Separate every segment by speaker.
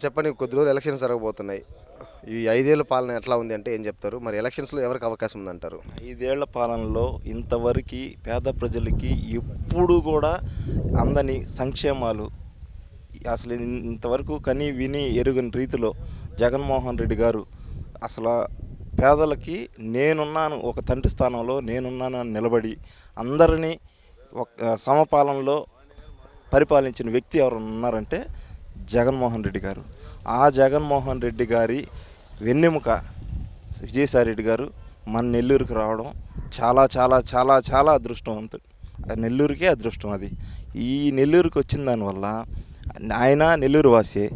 Speaker 1: చెప్పండి, కొద్ది రోజులు ఎలక్షన్స్ జరగబోతున్నాయి. ఈ 5 ఏళ్ల పాలన ఎట్లా ఉంది అంటే ఏం చెప్తారు? మరి ఎలక్షన్స్లో ఎవరికి అవకాశం ఉందంటారు?
Speaker 2: 5 ఏళ్ల పాలనలో ఇంతవరకు పేద ప్రజలకి ఎప్పుడు కూడా అందని సంక్షేమాలు అసలు ఇంతవరకు కని విని ఎరుగని రీతిలో జగన్మోహన్ రెడ్డి గారు అసలు పేదలకి నేనున్నాను, ఒక తండ్రి స్థానంలో నేనున్నాను అని నిలబడి అందరినీ ఒక సమపాలనలో పరిపాలించిన వ్యక్తి ఎవరు ఉన్నారంటే జగన్మోహన్ రెడ్డి గారు. ఆ జగన్మోహన్ రెడ్డి గారి వెన్నెముక విజయసాయిరెడ్డి గారు మన నెల్లూరుకి రావడం చాలా చాలా చాలా చాలా అదృష్టవంతుడు. నెల్లూరుకే అదృష్టం అది. ఈ నెల్లూరుకి వచ్చిన దానివల్ల ఆయన నెల్లూరు వాసే,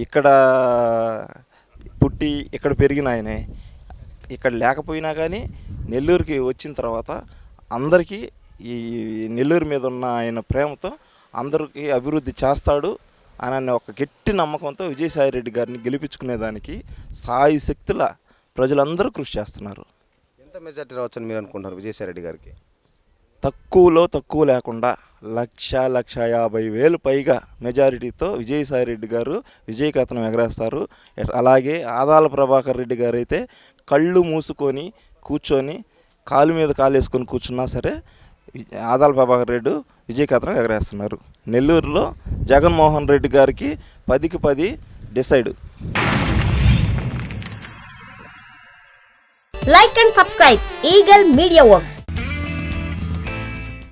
Speaker 2: ఇక్కడ పుట్టి ఇక్కడ పెరిగిన ఆయనే. ఇక్కడ లేకపోయినా కానీ నెల్లూరుకి వచ్చిన తర్వాత అందరికీ ఈ నెల్లూరు మీద ఉన్న ఆయన ప్రేమతో అందరికీ అభివృద్ధి చేస్తాడు అని ఒక గట్టి నమ్మకంతో విజయసాయిరెడ్డి గారిని గెలిపించుకునేదానికి సాయి శక్తుల ప్రజలందరూ కృషి చేస్తున్నారు.
Speaker 1: ఎంత మెజార్టీ రావచ్చని మీరు అనుకుంటున్నారు విజయసాయిరెడ్డి గారికి?
Speaker 2: తక్కువలో తక్కువ లేకుండా 1,50,000 పైగా మెజారిటీతో విజయసాయిరెడ్డి గారు విజయకేతనం ఎగరేస్తారు. అలాగే ఆదాల ప్రభాకర్ రెడ్డి గారు అయితే కళ్ళు మూసుకొని కూర్చొని కాలు మీద కాలు వేసుకొని కూర్చున్నా సరే ఆదాల ప్రభాకర్ రెడ్డి విజయకేతనం ఎగరేస్తున్నారు. నెల్లూరులో జగన్మోహన్ రెడ్డి గారికి 10కి 10 decide.
Speaker 3: Like and subscribe Eagle Media Works.